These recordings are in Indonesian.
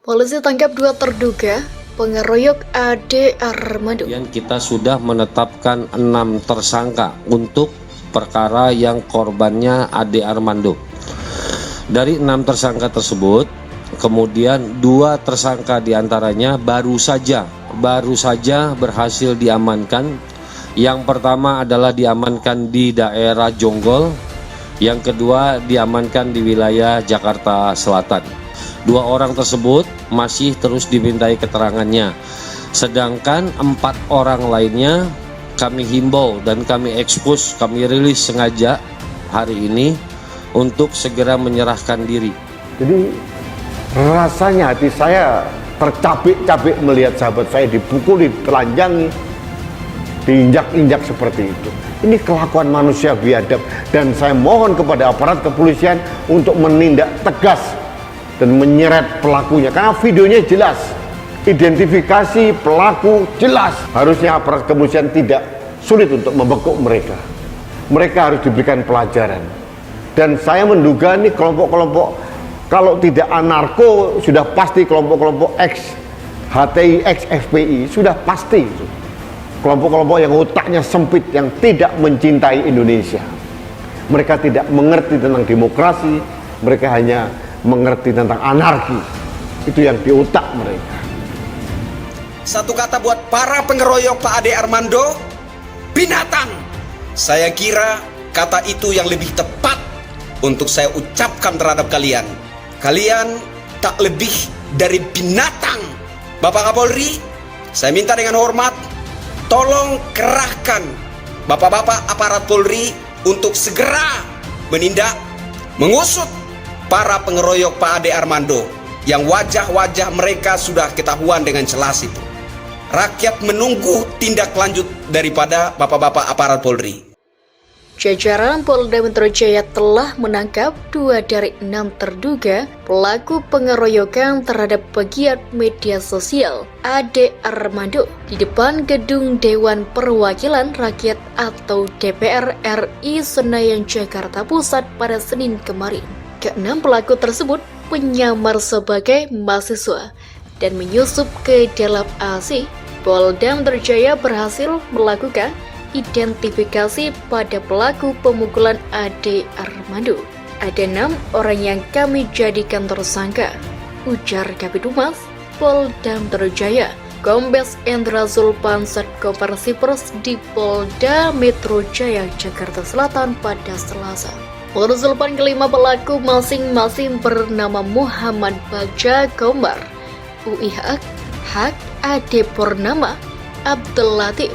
Polisi tangkap 2 terduga pengeroyok Ade Armando. Kita sudah menetapkan 6 tersangka untuk perkara yang korbannya Ade Armando. Dari 6 tersangka tersebut, kemudian 2 tersangka diantaranya baru saja berhasil diamankan. Yang pertama adalah diamankan di daerah Jonggol, yang kedua diamankan di wilayah Jakarta Selatan. 2 orang tersebut masih terus dimintai keterangannya, sedangkan 4 orang lainnya kami himbau dan kami ekspos, kami rilis sengaja hari ini untuk segera menyerahkan diri. Jadi rasanya hati saya tercabik-cabik melihat sahabat saya dipukuli, telanjangi, diinjak-injak seperti itu. Ini kelakuan manusia biadab, dan saya mohon kepada aparat kepolisian untuk menindak tegas dan menyeret pelakunya, karena videonya jelas, identifikasi pelaku jelas. Harusnya aparat kepolisian tidak sulit untuk membekuk mereka. Mereka harus diberikan pelajaran. Dan saya menduga ini kelompok-kelompok, kalau tidak anarko sudah pasti kelompok-kelompok ex HTI, ex FPI, sudah pasti itu. Kelompok-kelompok yang otaknya sempit, yang tidak mencintai Indonesia. Mereka tidak mengerti tentang demokrasi, mereka hanya mengerti tentang anarki. Itu yang di otak mereka. Satu kata buat para pengeroyok Pak Ade Armando: binatang. Saya kira kata itu yang lebih tepat untuk saya ucapkan terhadap kalian. Kalian tak lebih dari binatang. Bapak Kapolri, saya minta dengan hormat, tolong kerahkan bapak-bapak aparat Polri untuk segera menindak, mengusut para pengeroyok Pak Ade Armando yang wajah-wajah mereka sudah ketahuan dengan jelas itu. Rakyat menunggu tindak lanjut daripada bapak-bapak aparat Polri. Jajaran Polda Metro Jaya telah menangkap 2 dari 6 terduga pelaku pengeroyokan terhadap pegiat media sosial Ade Armando di depan gedung Dewan Perwakilan Rakyat atau DPR RI Senayan, Jakarta Pusat pada Senin kemarin. Ke-6 pelaku tersebut menyamar sebagai mahasiswa dan menyusup ke dalam AC. Polda Metro Jaya berhasil melakukan identifikasi pada pelaku pemukulan Ade Armando. Ada 6 orang yang kami jadikan tersangka, ujar Kabid Humas Polda Metro Jaya, Kombes Endra Zulpan Satkoperasi Pers di Polda Metro Jaya, Jakarta Selatan pada Selasa. Menurut Zulpan, kelima pelaku masing-masing bernama Muhammad Bagja Komar, UIH, Hak Ade Purnama, Abdul Latif,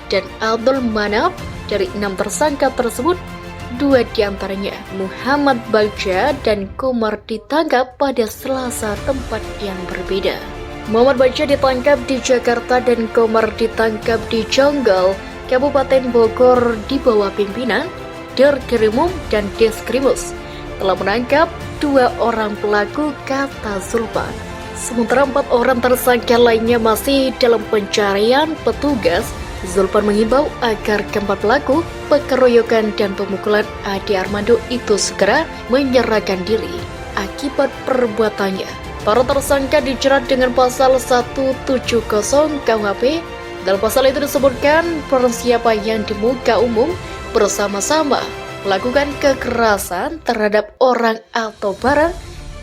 dan Abdul Manaf. Dari 6 tersangka tersebut, 2 diantaranya Muhammad Bagja dan Komar ditangkap pada Selasa tempat yang berbeda. Muhammad Bagja ditangkap di Jakarta dan Komar ditangkap di Jonggol, Kabupaten Bogor di bawah pimpinan Dirkrimum dan Deskrimus. Telah menangkap 2 orang pelaku, kata Zulpan. Sementara 4 orang tersangka lainnya masih dalam pencarian petugas. Zulpan menghimbau agar keempat pelaku pengeroyokan dan pemukulan Ade Armando itu segera menyerahkan diri akibat perbuatannya. Para tersangka dijerat dengan pasal 170 KUHP. Dalam pasal itu disebutkan barang siapa yang di muka umum bersama-sama melakukan kekerasan terhadap orang atau barang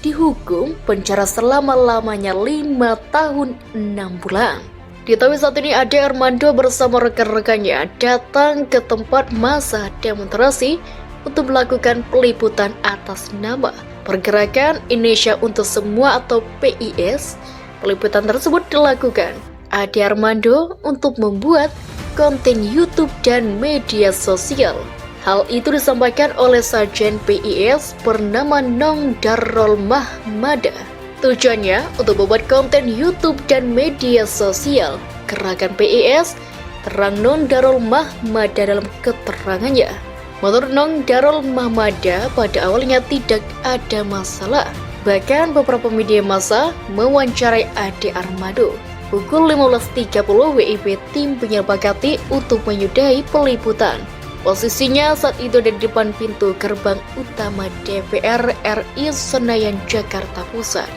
dihukum penjara selama-lamanya 5 tahun 6 bulan. Diketahui saat ini Ade Armando bersama rekan-rekannya datang ke tempat massa demonstrasi untuk melakukan peliputan atas nama Pergerakan Indonesia Untuk Semua atau PIS. Peliputan tersebut dilakukan Ade Armando untuk membuat konten YouTube dan media sosial. Hal itu disampaikan oleh Sajen PIS bernama Nong Darul Mahmada. Tujuannya untuk membuat konten YouTube dan media sosial. Gerakan PIS terang Nong Darul Mahmada dalam keterangannya. Menurut Nong Darul Mahmada, pada awalnya tidak ada masalah. Bahkan beberapa media massa mewawancarai Ade Armando. Pukul 15.30 WIB tim menyepakati untuk menyudahi peliputan. Posisinya saat itu ada di depan pintu gerbang utama DPR RI Senayan, Jakarta Pusat.